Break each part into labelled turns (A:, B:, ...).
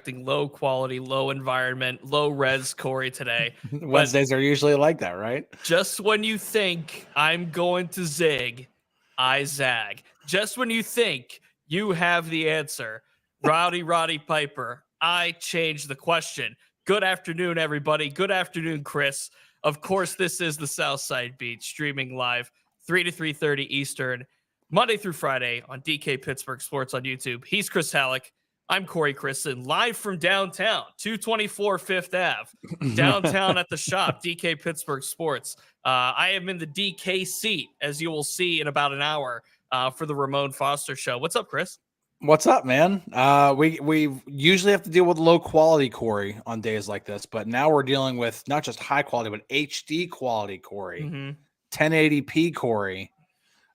A: expecting low quality, low environment, low res Corey today.
B: Wednesdays are usually like that, right?
A: Just when you think I'm going to zig, I zag. Just when you think you have the answer, Roddy Piper, I change the question. Good afternoon, everybody. Good afternoon, Chris. Of course, this is the Southside Beat, streaming live 3 to 3:30 Eastern, Monday through Friday on DK Pittsburgh Sports on YouTube. He's Chris Halicke. I'm Corey Crisan, live from downtown, 224 Fifth Ave, downtown at the shop, DK Pittsburgh Sports. I am in the DK seat, as you will see in about an hour for the Ramon Foster Show. What's up, Chris?
B: What's up, man? We usually have to deal with low quality Corey on days like this, but now we're dealing with not just high quality, but HD quality Corey, 1080p Corey.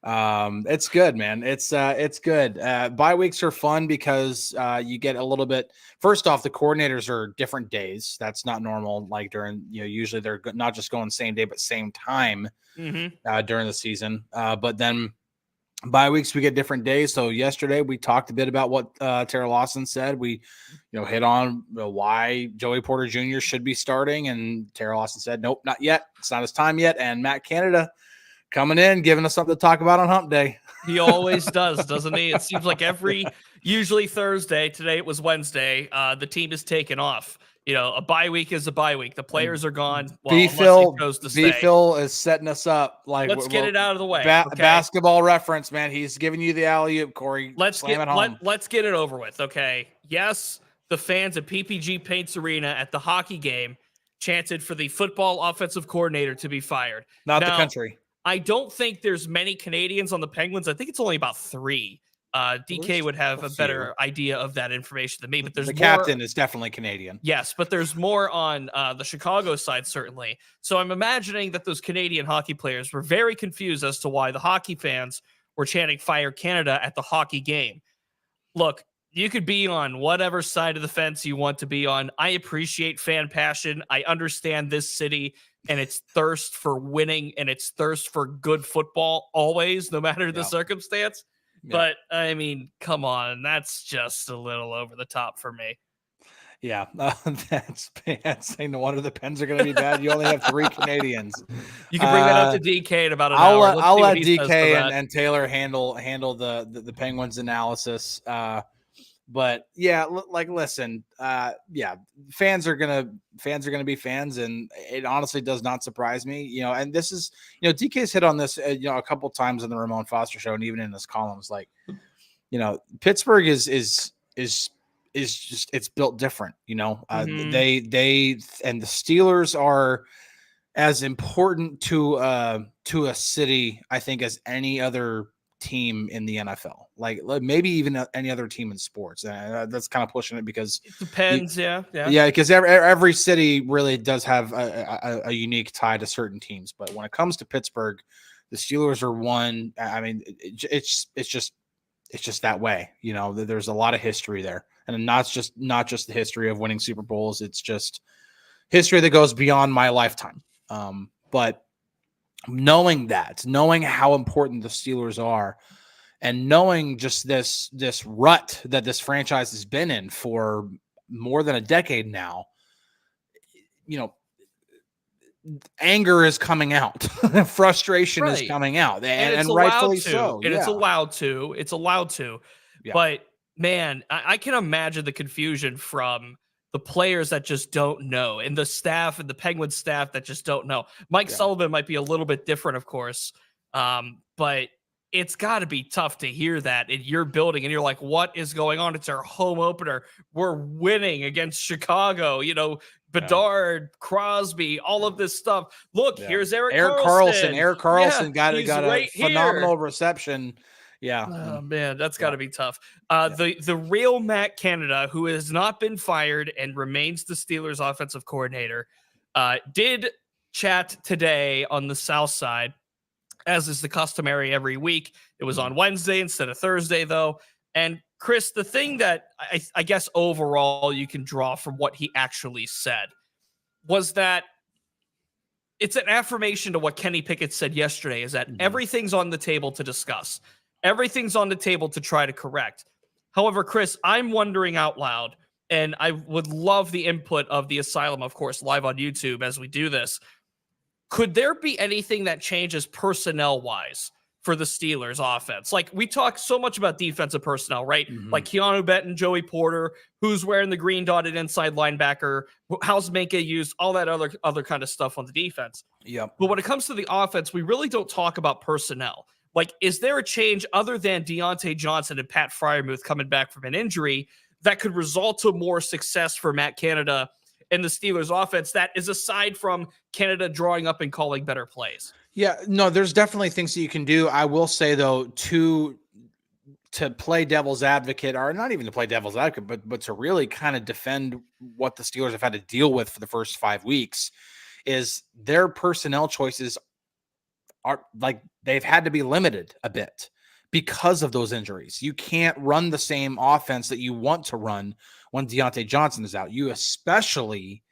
B: It's good, man. It's good. Bye weeks are fun because you get a little bit. First off, the coordinators are different days. That's not normal. Like during, usually they're not just going same day, but same time during the season. But then bye weeks, we get different days. So yesterday we talked a bit about what Tara Lawson said. We, hit on why Joey Porter Jr. should be starting, and Tara Lawson said, nope, not yet. It's not his time yet. And Matt Canada coming in, giving us something to talk about on Hump Day.
A: He always does, doesn't he? It seems like usually Thursday. Today it was Wednesday. The team is taken off. A bye week is a bye week. The players are gone. Well,
B: B-Phil is setting us up.
A: Let's get it out of the way.
B: Okay? Basketball reference, man. He's giving you the alley-oop, Corey.
A: Let's get it over with, okay? Yes, the fans at PPG Paints Arena at the hockey game chanted for the football offensive coordinator to be fired.
B: Not the country.
A: I don't think there's many Canadians on the Penguins. I think it's only about 3. DK would have a better idea of that information than me, but there's
B: the captain is definitely Canadian.
A: Yes, but there's more on the Chicago side, certainly. So I'm imagining that those Canadian hockey players were very confused as to why the hockey fans were chanting "Fire Canada" at the hockey game. Look, you could be on whatever side of the fence you want to be on. I appreciate fan passion. I understand this city and its thirst for winning and its thirst for good football always, no matter the circumstance. But I mean, come on, that's just a little over the top for me.
B: Yeah, that's saying no wonder the Pens are going to be bad. You only have 3 Canadians.
A: You can bring that up to DK in about an hour.
B: I'll let DK and Taylor handle the Penguins analysis. But yeah, listen, fans are gonna be fans, and it honestly does not surprise me. And this is, DK's hit on this, a couple times in the Ramon Foster Show, and even in his columns. Like, Pittsburgh is just, it's built different. They and the Steelers are as important to a city, I think, as any other team in the NFL, like maybe even any other team in sports. That's kind of pushing it because
A: it depends.
B: Because every city really does have a unique tie to certain teams. But when it comes to Pittsburgh, the Steelers are one. I mean, it's just that way. There's a lot of history there, and not just the history of winning Super Bowls. It's just history that goes beyond my lifetime. But knowing how important the Steelers are, and knowing just this rut that this franchise has been in for more than a decade now, anger is coming out, frustration is coming out, and rightfully so.
A: And it's allowed to. Yeah. But man, I can imagine the confusion from the players that just don't know, and the staff and the Penguins staff that just don't know. Mike Sullivan might be a little bit different, of course, but it's got to be tough to hear that in your building, and you're like, what is going on? It's our home opener. We're winning against Chicago, Bedard, Crosby, all of this stuff. Look, here's Eric Carlson.
B: Eric Carlson got a phenomenal reception. Yeah.
A: Oh, man, that's got to be tough. The real Matt Canada, who has not been fired and remains the Steelers offensive coordinator, did chat today on the South Side, as is the customary every week. It was on Wednesday instead of Thursday, though. And Chris, the thing that I guess overall you can draw from what he actually said was that it's an affirmation to what Kenny Pickett said yesterday, is that everything's on the table to discuss. Everything's on the table to try to correct. However, Chris, I'm wondering out loud, and I would love the input of the Asylum, of course, live on YouTube as we do this. Could there be anything that changes personnel-wise for the Steelers offense? Like, we talk so much about defensive personnel, right? Like Keanu Benton, Joey Porter, who's wearing the green dotted inside linebacker, how's Minka used, all that other kind of stuff on the defense.
B: Yep.
A: But when it comes to the offense, we really don't talk about personnel. Like, is there a change other than Deontay Johnson and Pat Freiermuth coming back from an injury that could result to more success for Matt Canada and the Steelers offense that is aside from Canada drawing up and calling better plays?
B: Yeah, no, there's definitely things that you can do. I will say, though, to play devil's advocate, or not even to play devil's advocate, but to really kind of defend what the Steelers have had to deal with for the first 5 weeks, is their personnel choices are like they've had to be limited a bit because of those injuries. You can't run the same offense that you want to run when Deontay Johnson is out. You especially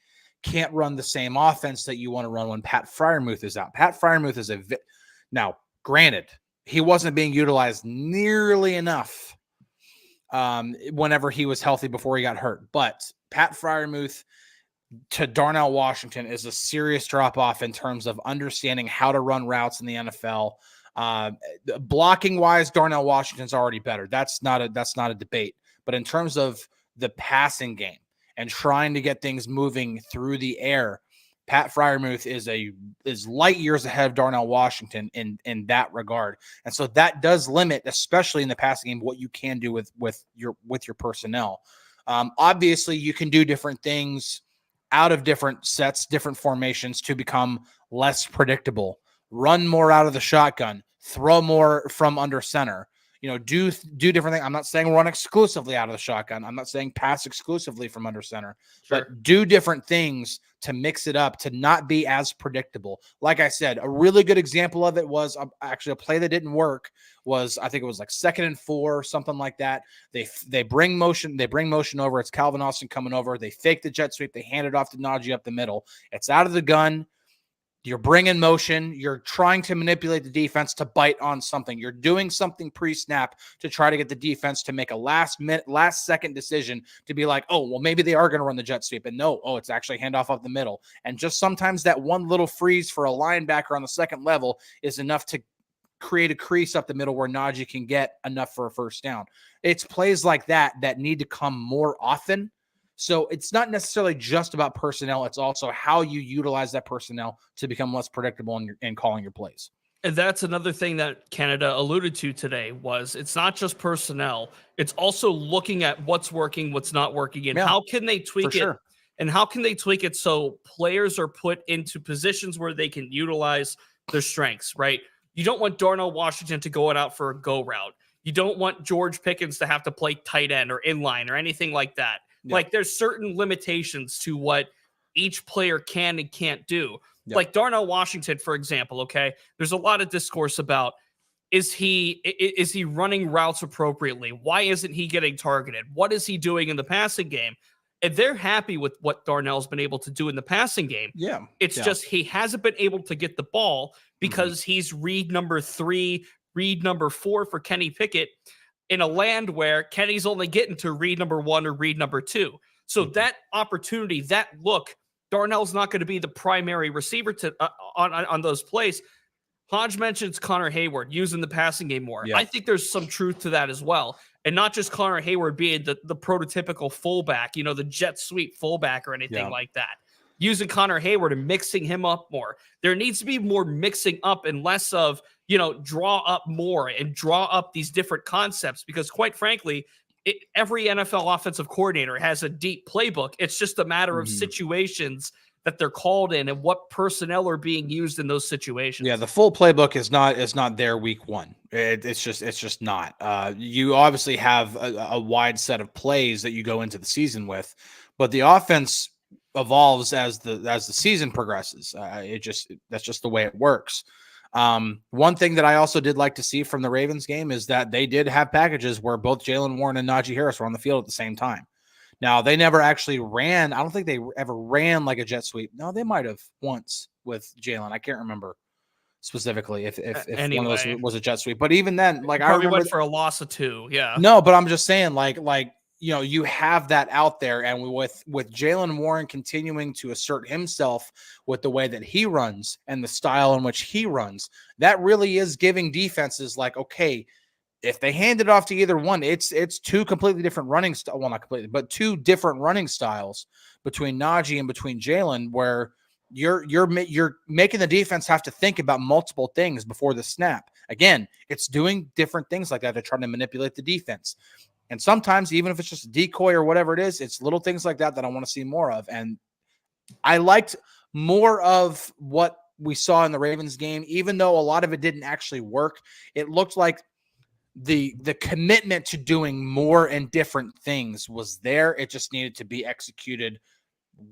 B: can't run the same offense that you want to run when Pat Freiermuth is out. Pat Freiermuth is now, granted, he wasn't being utilized nearly enough whenever he was healthy before he got hurt. But Pat Freiermuth to Darnell Washington is a serious drop-off in terms of understanding how to run routes in the NFL. Blocking-wise, Darnell Washington's already better. That's not a debate. But in terms of the passing game and trying to get things moving through the air, Pat Freiermuth is light years ahead of Darnell Washington in that regard. And so that does limit, especially in the passing game, what you can do with your personnel. Obviously, you can do different things out of different sets, different formations to become less predictable. Run more out of the shotgun, throw more from under center. Do different things. I'm not saying run exclusively out of the shotgun. I'm not saying pass exclusively from under center, but do different things to mix it up, to not be as predictable. Like I said, a really good example of it was actually a play that didn't work was, I think it was like 2nd and 4, something like that. They bring motion over. It's Calvin Austin coming over. They fake the jet sweep. They hand it off to Najee up the middle. It's out of the gun. You're bringing motion. You're trying to manipulate the defense to bite on something. You're doing something pre-snap to try to get the defense to make a last second decision to be like, oh, well, maybe they are going to run the jet sweep. And no, it's actually handoff up the middle. And just sometimes that one little freeze for a linebacker on the second level is enough to create a crease up the middle where Najee can get enough for a first down. It's plays like that need to come more often. So it's not necessarily just about personnel. It's also how you utilize that personnel to become less predictable in calling your plays.
A: And that's another thing that Canada alluded to today was it's not just personnel. It's also looking at what's working, what's not working, and how can they tweak it. And how can they tweak it so players are put into positions where they can utilize their strengths, right? You don't want Darnell Washington to go out for a go route. You don't want George Pickens to have to play tight end or inline or anything like that. Yep. Like there's certain limitations to what each player can and can't do. Yep. Like Darnell Washington, for example, okay? There's a lot of discourse about is he running routes appropriately? Why isn't he getting targeted? What is he doing in the passing game? And they're happy with what Darnell's been able to do in the passing game.
B: Yeah.
A: It's just he hasn't been able to get the ball because he's read number 3, read number 4 for Kenny Pickett in a land where Kenny's only getting to read number 1 or read number 2. So that opportunity, that look, Darnell's not going to be the primary receiver to on those plays. Hodge mentions Connor Hayward using the passing game more. Yeah. I think there's some truth to that as well. And not just Connor Hayward being the prototypical fullback, the jet sweep fullback or anything like that. Using Connor Hayward and mixing him up more. There needs to be more mixing up and less of, draw up more and draw up these different concepts because quite frankly, every NFL offensive coordinator has a deep playbook. It's just a matter of situations that they're called in and what personnel are being used in those situations.
B: Yeah, the full playbook is not there week 1. It's just not. You obviously have a wide set of plays that you go into the season with, but the offense evolves as the season progresses. That's just the way it works. One thing that I also did like to see from the Ravens game is that they did have packages where both Jaylen Warren and Najee Harris were on the field at the same time. Now, they never actually ran. I don't think they ever ran like a jet sweep. No, they might have once with Jaylen. I can't remember specifically if anyway, one of those was a jet sweep. But even then, like I remember
A: went for a loss of 2. Yeah.
B: No, but I'm just saying, like you have that out there, and with Jaylen Warren continuing to assert himself with the way that he runs and the style in which he runs, that really is giving defenses like, okay, if they hand it off to either one, it's two completely different running styles. Well, not completely, but two different running styles between Najee and between Jaylen, where you're making the defense have to think about multiple things before the snap. Again, it's doing different things like that to try to manipulate the defense. And sometimes, even if it's just a decoy or whatever it is, it's little things like that I want to see more of. And I liked more of what we saw in the Ravens game, even though a lot of it didn't actually work. It looked like the commitment to doing more and different things was there. It just needed to be executed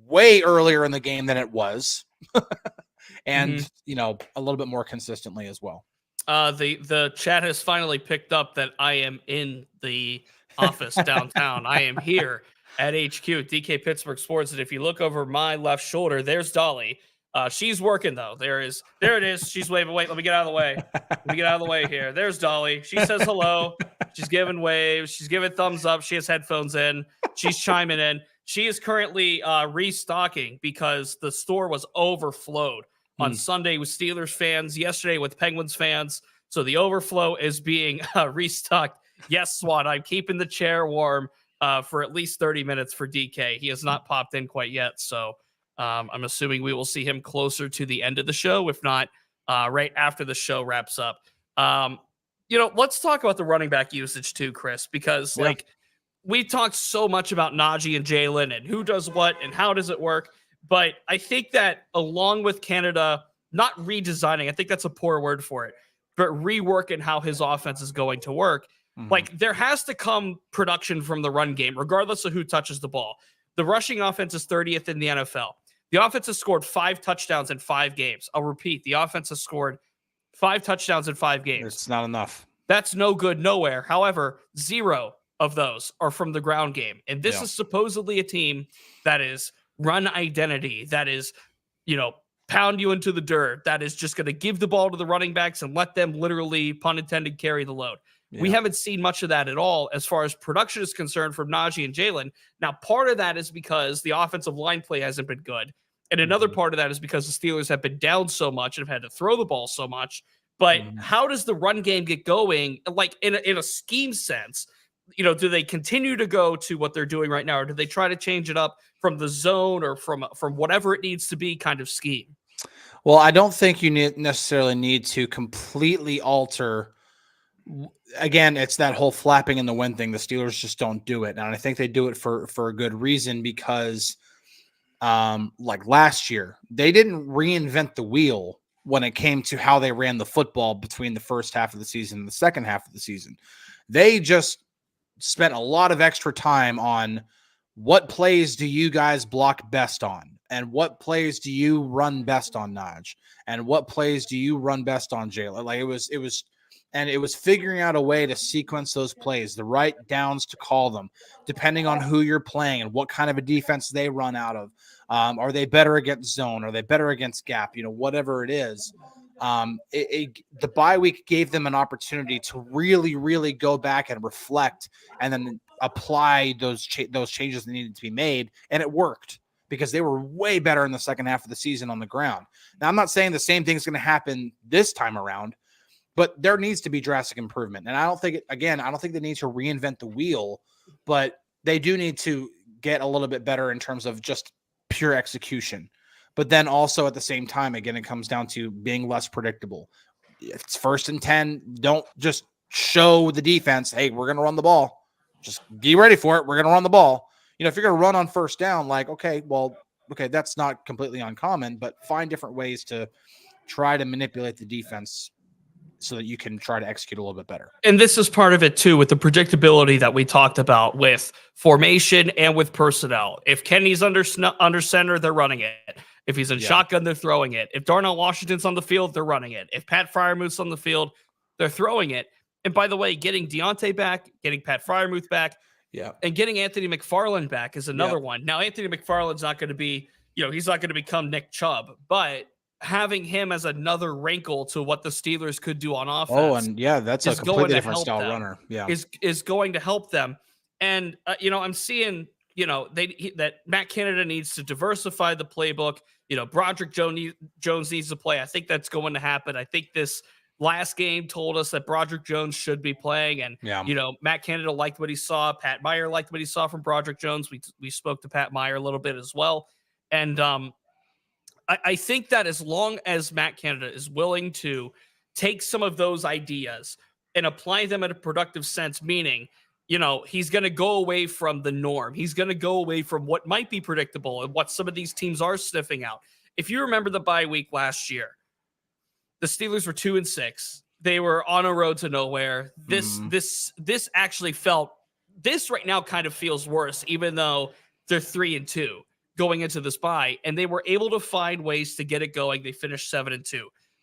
B: way earlier in the game than it was. And, a little bit more consistently as well.
A: The chat has finally picked up that I am in the office downtown. I am here at HQ, DK Pittsburgh Sports. And if you look over my left shoulder, there's Dolly. She's working though. There it is. She's waving. Wait, let me get out of the way. Let me get out of the way here. There's Dolly. She says hello. She's giving waves. She's giving thumbs up. She has headphones in. She's chiming in. She is currently restocking because the store was overflowed on Sunday with Steelers fans, yesterday with Penguins fans. So the overflow is being restocked. Yes, Swan, I'm keeping the chair warm for at least 30 minutes for DK. He has not popped in quite yet. So I'm assuming we will see him closer to the end of the show, if not right after the show wraps up. Let's talk about the running back usage too, Chris, because we talked so much about Najee and Jaylen and who does what and how does it work. But I think that along with Canada, not redesigning, I think that's a poor word for it, but reworking how his offense is going to work. Like, there has to come production from the run game, regardless of who touches the ball. The rushing offense is 30th in the NFL. The offense has scored 5 touchdowns in 5 games. I'll repeat, the offense has scored 5 touchdowns in 5 games.
B: It's not enough.
A: That's no good nowhere. However, 0 of those are from the ground game. And this is supposedly a team that is run identity, that is, pound you into the dirt, that is just going to give the ball to the running backs and let them literally, pun intended, carry the load. Yeah. We haven't seen much of that at all as far as production is concerned from Najee and Jaylen. Now, part of that is because the offensive line play hasn't been good. And another part of that is because the Steelers have been down so much and have had to throw the ball so much. But how does the run game get going, like in a scheme sense? Do they continue to go to what they're doing right now, or do they try to change it up from the zone or from whatever it needs to be kind of scheme?
B: Well, I don't think you necessarily need to completely alter. Again, it's that whole flapping in the wind thing. The Steelers just don't do it. And I think they do it for a good reason because like last year, they didn't reinvent the wheel when it came to how they ran the football between the first half of the season and the second half of the season. They just spent a lot of extra time on what plays do you guys block best on, and what plays do you run best on Naj, and what plays do you run best on Jaylen. Like it was figuring out a way to sequence those plays, the right downs to call them, depending on who you're playing and what kind of a defense they run out of. Are they better against zone? Are they better against gap? Whatever it is. The bye week gave them an opportunity to really, really go back and reflect and then apply those changes that needed to be made. And it worked because they were way better in the second half of the season on the ground. Now, I'm not saying the same thing is going to happen this time around, but there needs to be drastic improvement. And I don't think they need to reinvent the wheel, but they do need to get a little bit better in terms of just pure execution. But then also at the same time, again, it comes down to being less predictable. If it's 1st and 10, don't just show the defense, hey, we're going to run the ball. Just be ready for it. We're going to run the ball. If you're going to run on 1st down, okay, that's not completely uncommon, but find different ways to try to manipulate the defense so that you can try to execute a little bit better.
A: And this is part of it too, with the predictability that we talked about with formation and with personnel. If Kenny's under center, they're running it. If he's in shotgun, they're throwing it. If Darnell Washington's on the field, they're running it. If Pat Freiermuth's on the field, they're throwing it. And by the way, getting Deontay back, getting Pat Freiermuth back, and getting Anthony McFarland back is another one. Now, Anthony McFarland's not going to be, he's not going to become Nick Chubb, but having him as another wrinkle to what the Steelers could do on offense.
B: Oh, and that's a completely different style runner. Yeah,
A: is going to help them. And, I'm seeing, that Matt Canada needs to diversify the playbook. Broderick Jones needs to play. I think that's going to happen. I think this last game told us that Broderick Jones should be playing. And, Matt Canada liked what he saw. Pat Meyer liked what he saw from Broderick Jones. We spoke to Pat Meyer a little bit as well. And I think that as long as Matt Canada is willing to take some of those ideas and apply them in a productive sense, meaning, he's going to go away from the norm. He's going to go away from what might be predictable and what some of these teams are sniffing out. If you remember the bye week last year, the Steelers were 2-6. They were on a road to nowhere. This actually this right now kind of feels worse, even though they're 3-2 going into this bye, and they were able to find ways to get it going. They finished 7-2.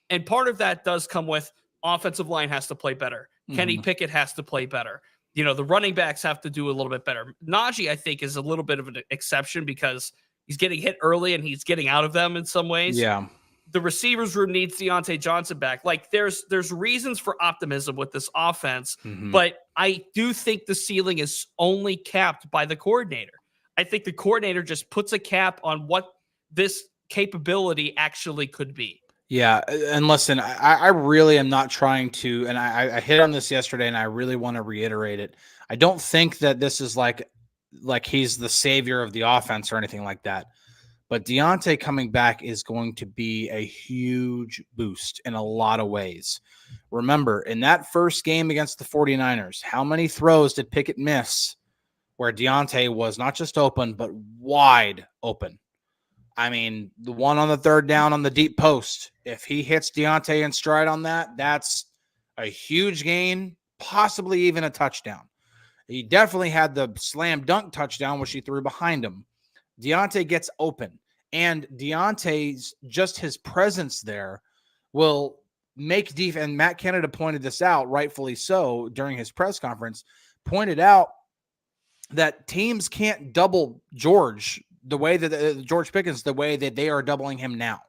A: And part of that does come with offensive line has to play better. Kenny Pickett has to play better. The running backs have to do a little bit better. Najee, I think, is a little bit of an exception because he's getting hit early and he's getting out of them in some ways.
B: Yeah.
A: The receivers room needs Deontay Johnson back. Like there's reasons for optimism with this offense, but I do think the ceiling is only capped by the coordinator. I think the coordinator just puts a cap on what this capability actually could be.
B: Yeah, and listen, I really am not trying to, and I hit on this yesterday, and I really want to reiterate it. I don't think that this is like he's the savior of the offense or anything like that. But Deontay coming back is going to be a huge boost in a lot of ways. Remember, in that first game against the 49ers, how many throws did Pickett miss where Deontay was not just open, but wide open? I mean, the one on the third down on the deep post, if he hits Deontay in stride on that, that's a huge gain, possibly even a touchdown. He definitely had the slam dunk touchdown, which he threw behind him. Deontay gets open, and Deontay's just his presence there will make defense. And Matt Canada pointed this out, rightfully so, during his press conference, pointed out that teams can't double George the way that George Pickens, the way that they are doubling him now.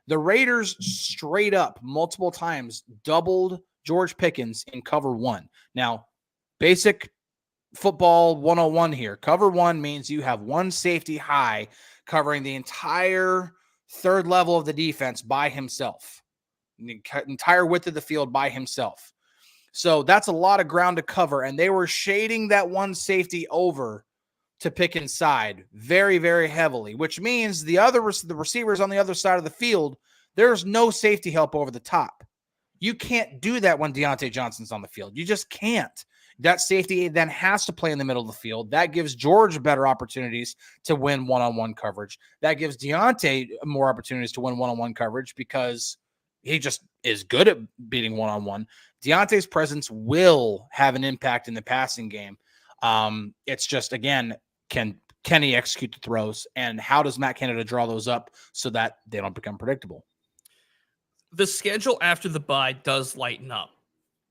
B: The Raiders straight up multiple times doubled George Pickens in cover one. Now, basic football 101 here. Cover one means you have one safety high covering the entire third level of the defense by himself, the entire width of the field by himself. So that's a lot of ground to cover, and they were shading that one safety over to Pickens' side very, very heavily, which means the receivers on the other side of the field, there's no safety help over the top. You can't do that when Deontay Johnson's on the field. You just can't. That safety then has to play in the middle of the field. That gives George better opportunities to win one-on-one coverage. That gives Deontay more opportunities to win one-on-one coverage because he just is good at beating one-on-one. Deontay's presence will have an impact in the passing game. It's just, again, can he execute the throws, and how does Matt Canada draw those up so that they don't become predictable?
A: The schedule after the bye does lighten up.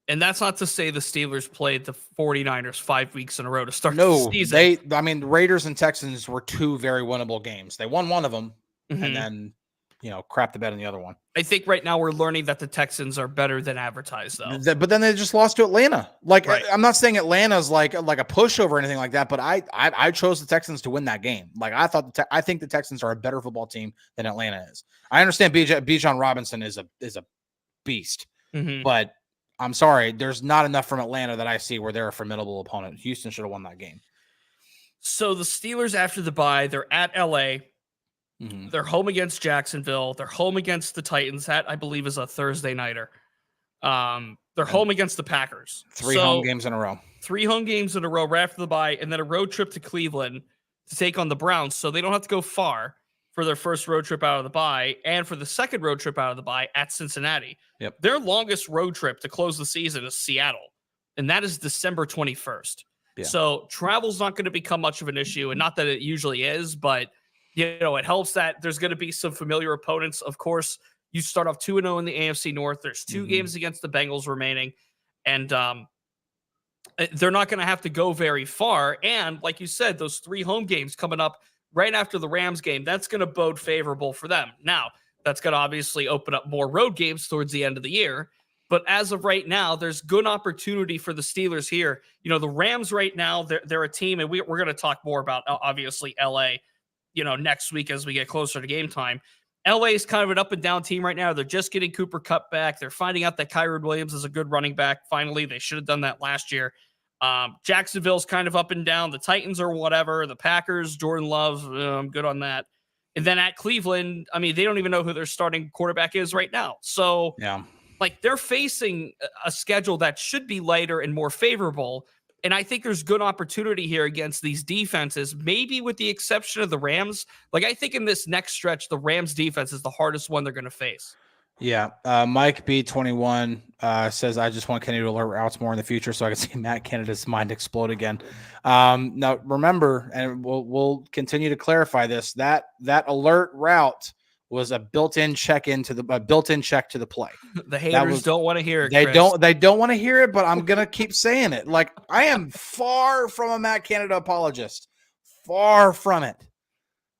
A: And that's not to say the Steelers played the 49ers 5 weeks in a row to start the season.
B: The Raiders and Texans were two very winnable games. They won one of them and then, crap the bed in the other one.
A: I think right now we're learning that the Texans are better than advertised, though.
B: But then they just lost to Atlanta.
A: Right.
B: I'm not saying Atlanta's like a pushover or anything like that, but I chose the Texans to win that game. Like I think the Texans are a better football team than Atlanta is. I understand Bijan Robinson is a beast, but I'm sorry, there's not enough from Atlanta that I see where they're a formidable opponent. Houston should have won that game. So
A: the Steelers after the bye, they're at LA. They're home against Jacksonville. They're home against the Titans. That, I believe, is a Thursday nighter. They're home against the Packers.
B: Three home games in a row.
A: 3 home games in a row right after the bye, and then a road trip to Cleveland to take on the Browns. So they don't have to go far for their first road trip out of the bye, and for the second road trip out of the bye at Cincinnati.
B: Yep.
A: Their longest road trip to close the season is Seattle, and that is December 21st. Yeah. So travel's not going to become much of an issue, and not that it usually is, but it helps that there's going to be some familiar opponents. Of course, you start off 2-0 in the AFC North. There's 2 games against the Bengals remaining, and they're not going to have to go very far. And like you said, those 3 home games coming up right after the Rams game, that's going to bode favorable for them. Now, that's going to obviously open up more road games towards the end of the year. But as of right now, there's good opportunity for the Steelers here. You know, the Rams right now, they're a team, and we're going to talk more about, obviously, LA, you know, next week as we get closer to game time. LA is kind of an up and down team right now. They're just getting Cooper Kupp back. They're finding out that Kyron Williams is a good running back. Finally, they should have done that last year. Jacksonville's kind of up and down. The Titans are whatever. The Packers, Jordan Love, I'm good on that. And then at Cleveland, I mean, they don't even know who their starting quarterback is right now. So,
B: yeah,
A: like, they're facing a schedule that should be lighter and more favorable. And I think there's good opportunity here against these defenses, maybe with the exception of the Rams. Like, I think in this next stretch, the Rams defense is the hardest one they're going to face.
B: Yeah. Mike B21 says, I just want Kenny to alert routes more in the future so I can see Matt Canada's mind explode again. Now, remember, and we'll continue to clarify this, that alert route was a built-in check to the play.
A: The haters don't want to hear it.
B: They don't want to hear it, but I'm gonna keep saying it. Like, I am far from a Matt Canada apologist. Far from it.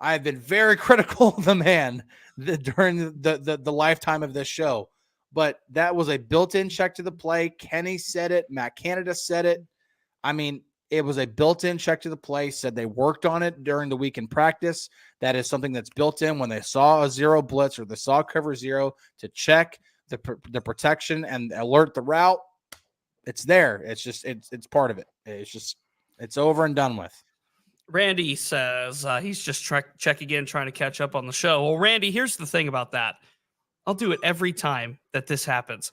B: I've been very critical of the man during the lifetime of this show, but that was a built-in check to the play. Kenny said it. Matt Canada said it. I mean, it was a built-in check to the play. Said they worked on it during the week in practice. That is something that's built in when they saw a zero blitz or they saw cover zero to check the protection and alert the route. It's there. It's just it's part of it. It's over and done with.
A: Randy says he's just checking in, trying to catch up on the show. Well, Randy, here's the thing about that. I'll do it every time that this happens.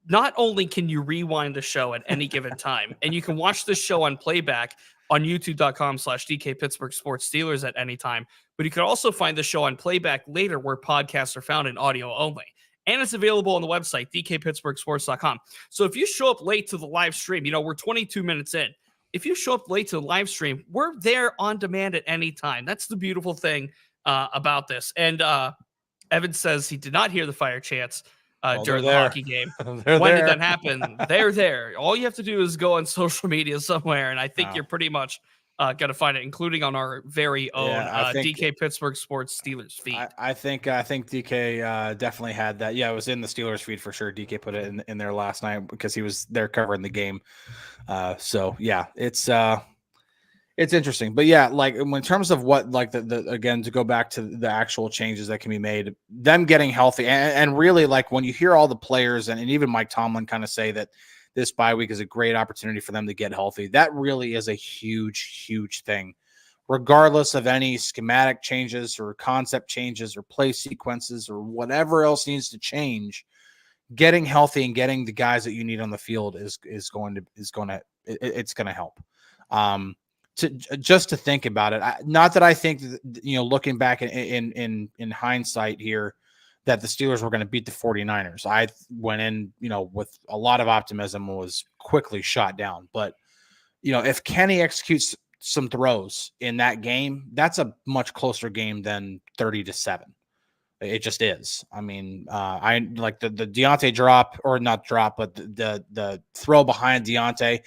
A: Not only can you rewind the show at any given time, and you can watch the show on playback on youtube.com/DK Pittsburgh Sports Steelers at any time, but you can also find the show on playback later where podcasts are found in audio only. And it's available on the website, dkpittsburghsports.com. So if you show up late to the live stream, you know, we're 22 minutes in. If you show up late to the live stream, we're there on demand at any time. That's the beautiful thing about this. And Evan says he did not hear the fire chants during the hockey game. When did that happen? They're there. All you have to do is go on social media somewhere, and I think you're pretty much going to find it, including on our very own DK Pittsburgh Sports Steelers feed.
B: I think DK definitely had that. Yeah, it was in the Steelers feed for sure. DK put it in there last night because he was there covering the game. So yeah, it's interesting, but yeah, like in terms of what, like the again, to go back to the actual changes that can be made, them getting healthy and really, like, when you hear all the players and even Mike Tomlin kind of say that this bye week is a great opportunity for them to get healthy, that really is a huge thing, regardless of any schematic changes or concept changes or play sequences or whatever else needs to change. Getting healthy and getting the guys that you need on the field is going to help. To think about it, not that I think that, you know, looking back in hindsight here, that the Steelers were going to beat the 49ers. I went in, you know, with a lot of optimism, was quickly shot down. But, you know, if Kenny executes some throws in that game, that's a much closer game than 30-7. It just is. I mean, I like the Deontay drop, or not drop, but the throw behind Deontay.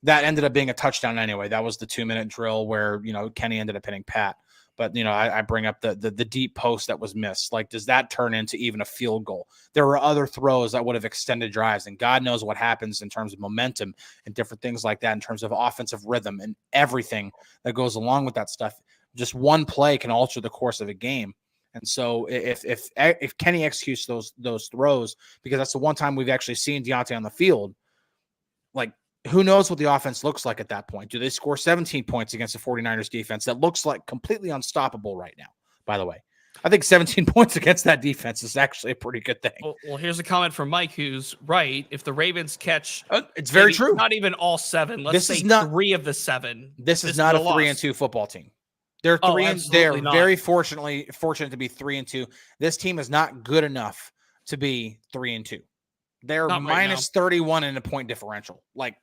B: That ended up being a touchdown anyway. That was the 2-minute drill where, you know, Kenny ended up hitting Pat. But, you know, I bring up the deep post that was missed. Like, does that turn into even a field goal? There were other throws that would have extended drives, and God knows what happens in terms of momentum and different things like that, in terms of offensive rhythm and everything that goes along with that stuff. Just one play can alter the course of a game. And so if Kenny executes those throws, because that's the one time we've actually seen Deontay on the field, like, who knows what the offense looks like at that point? Do they score 17 points against the 49ers defense that looks like completely unstoppable right now, by the way? I think 17 points against that defense is actually a pretty good thing.
A: Well, here's a comment from Mike, who's right. If the Ravens catch,
B: it's very true.
A: Not even all 7. Let's say 3 of the 7.
B: This is not a 3-2 football team. They're 3 they're
A: not.
B: Very fortunate to be 3-2. This team is not good enough to be 3-2. They're not minus 31 in a point differential. Like,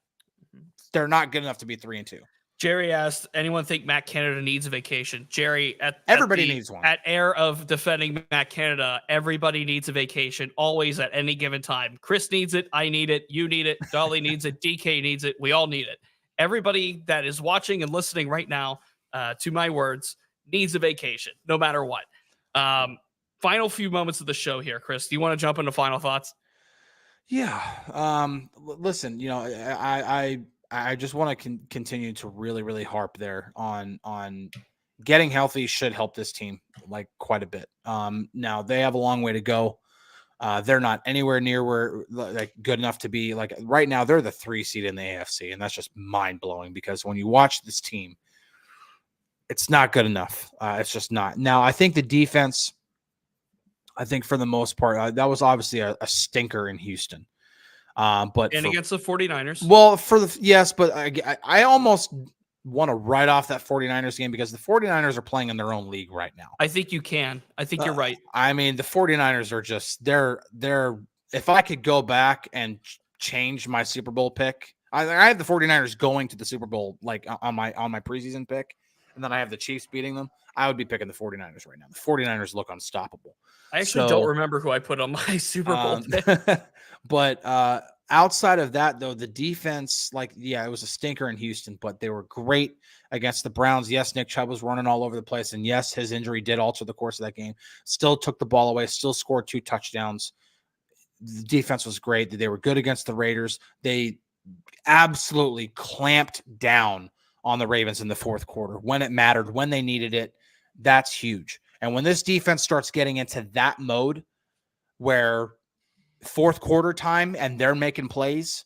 B: they're not good enough to be 3-2.
A: Jerry asked, anyone think Matt Canada needs a vacation? Jerry,
B: everybody needs one.
A: At air of defending Matt Canada, everybody needs a vacation, always at any given time. Chris needs it. I need it. You need it. Dolly needs it. DK needs it. We all need it. Everybody that is watching and listening right now, to my words, needs a vacation, no matter what. Final few moments of the show here, Chris. Do you want to jump into final thoughts?
B: Yeah. Listen, I just want to continue to really, really harp there on getting healthy should help this team like quite a bit. Now they have a long way to go. They're not anywhere near where like good enough to be like right now. They're the 3 seed in the AFC, and that's just mind blowing because when you watch this team, it's not good enough. It's just not. Now I think the defense. I think for the most part, that was obviously a stinker in Houston. But
A: And against the 49ers.
B: Well, yes, but I almost want to write off that 49ers game because the 49ers are playing in their own league right now.
A: I think you can. I think you're right.
B: I mean, the 49ers are just they're if I could go back and change my Super Bowl pick, I have the 49ers going to the Super Bowl like on my preseason pick, and then I have the Chiefs beating them. I would be picking the 49ers right now. The 49ers look unstoppable.
A: I actually don't remember who I put on my Super Bowl pick.
B: But outside of that, though, the defense, it was a stinker in Houston, but they were great against the Browns. Yes, Nick Chubb was running all over the place, and yes, his injury did alter the course of that game. Still took the ball away, still scored 2 touchdowns. The defense was great. They were good against the Raiders. They absolutely clamped down on the Ravens in the fourth quarter when it mattered, when they needed it. That's huge. And when this defense starts getting into that mode where fourth quarter time and they're making plays,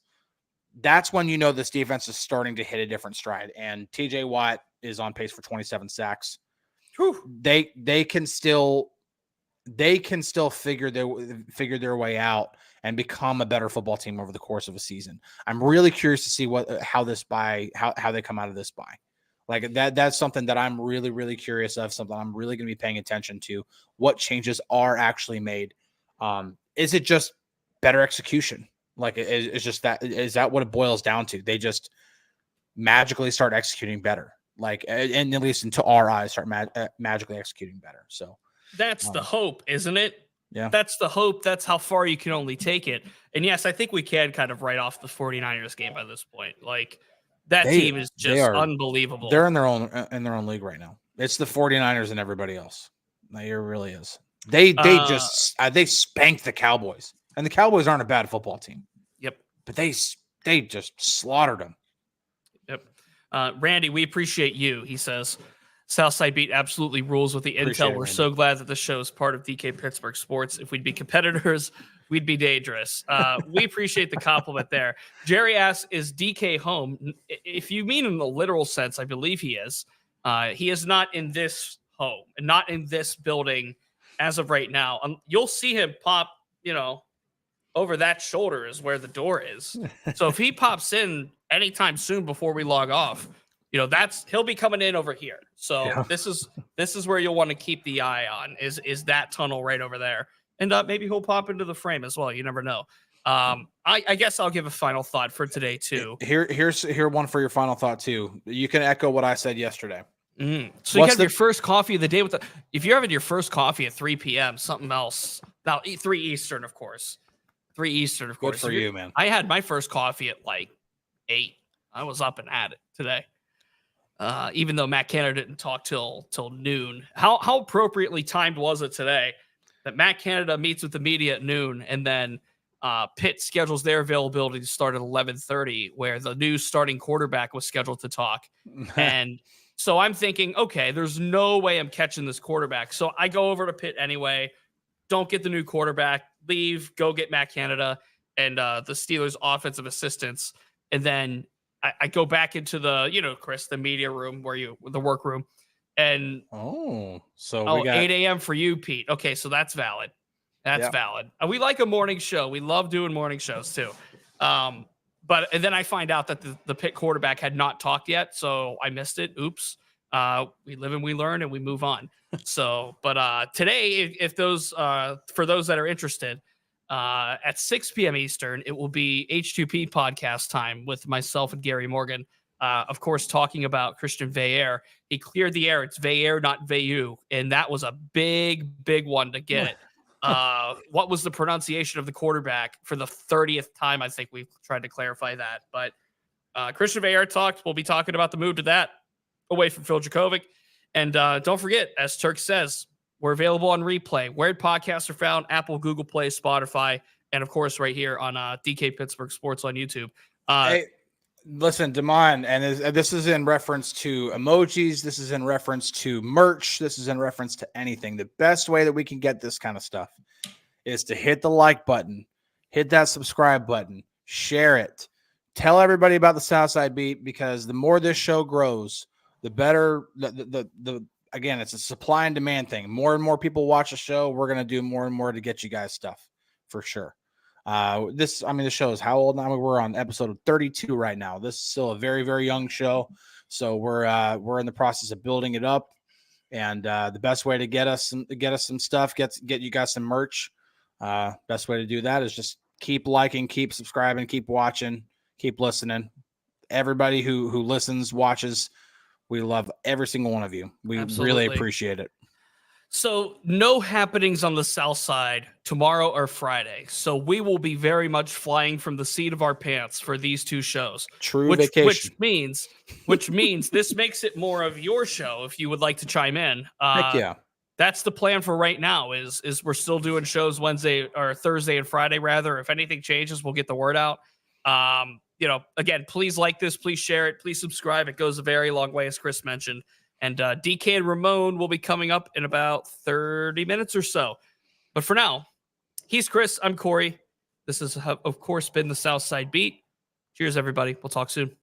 B: that's when you know this defense is starting to hit a different stride. And TJ Watt is on pace for 27 sacks.
A: Whew.
B: They can still figure their way out and become a better football team over the course of a season. I'm really curious to see how they come out of this bye. Like that's something that I'm really, really curious of, something I'm really going to be paying attention to. What changes are actually made? Is it just better execution? Like is that what it boils down to? They just magically start executing better. Like, and at least into our eyes, start magically executing better. So
A: that's the hope, isn't it?
B: Yeah.
A: That's the hope. That's how far you can only take it. And yes, I think we can kind of write off the 49ers game by this point. Like that team is just unbelievable.
B: They're in their own league right now. It's the 49ers and everybody else. Like, it really is. They spanked the Cowboys. And the Cowboys aren't a bad football team.
A: Yep.
B: But they just slaughtered them.
A: Yep. Randy, we appreciate you. He says, Southside Beat absolutely rules with the intel. We're so glad that the show is part of DK Pittsburgh Sports. If we'd be competitors, we'd be dangerous. We appreciate the compliment there. Jerry asks, is DK home? If you mean in the literal sense, I believe he is. He is not in this home and not in this building as of right now. You'll see him pop, over that shoulder is where the door is. So if he pops in anytime soon before we log off, he'll be coming in over here. So yeah. This is where you'll want to keep the eye on is that tunnel right over there. And maybe he'll pop into the frame as well. You never know. I guess I'll give a final thought for today too.
B: Here's one for your final thought too. You can echo what I said yesterday.
A: So you have your first coffee of the day if you're having your first coffee at 3 p.m., something else. Now 3 Eastern, of course. 3 Eastern, of course.
B: Good for you, man.
A: I had my first coffee at like 8. I was up and at it today. Even though Matt Canada didn't talk till noon. How appropriately timed was it today that Matt Canada meets with the media at noon and then Pitt schedules their availability to start at 11:30, where the new starting quarterback was scheduled to talk. And so I'm thinking, okay, there's no way I'm catching this quarterback. So I go over to Pitt anyway, don't get the new quarterback, leave, go get Matt Canada and the Steelers offensive assistants. And then I go back into the, Chris, the media room the workroom. And
B: we got
A: 8 a.m. for you, Pete. Okay, so that's valid. That's valid. And we like a morning show. We love doing morning shows too. But then I find out that the Pitt quarterback had not talked yet, so I missed it. Oops. We live and we learn and we move on. So, but today, if those for those that are interested, at 6 p.m. Eastern, it will be H2P podcast time with myself and Gary Morgan. Of course, talking about Christian Veilleux. He cleared the air. It's Veilleux, not Veilleux, and that was a big one to get it. What was the pronunciation of the quarterback for the 30th time? I think we've tried to clarify that. But Christian Veilleux talked. We'll be talking about the move to that away from Phil Jakovic. And don't forget, as Turk says, we're available on replay. Where podcasts are found: Apple, Google Play, Spotify. and of course, right here on DK Pittsburgh Sports on YouTube.
B: Hey, listen, Damon, and this is in reference to emojis. This is in reference to merch. This is in reference to anything. The best way that we can get this kind of stuff is to hit the like button, hit that subscribe button, share it, tell everybody about the Southside Beat, because the more this show grows, the better. Again, it's a supply and demand thing. More and more people watch the show. We're gonna do more and more to get you guys stuff for sure. The show is how old now? We're on episode 32 right now. This is still a very, very young show, so we're in the process of building it up. And the best way to get us some stuff, get you guys some merch. Best way to do that is just keep liking, keep subscribing, keep watching, keep listening. Everybody who listens, watches, we love every single one of you. We
A: Absolutely.
B: really appreciate it.
A: So no happenings on the South Side tomorrow or Friday. So we will be very much flying from the seat of our pants for these two shows.
B: True vacation.
A: Which means this makes it more of your show if you would like to chime in.
B: Heck yeah.
A: That's the plan for right now is we're still doing shows Wednesday or Thursday and Friday rather. If anything changes, we'll get the word out. Again, please like this, please share it, please subscribe. It goes a very long way, as Chris mentioned. And DK and Ramon will be coming up in about 30 minutes or so. But for now, he's Chris. I'm Corey. This has, of course, been the Southside Beat. Cheers, everybody. We'll talk soon.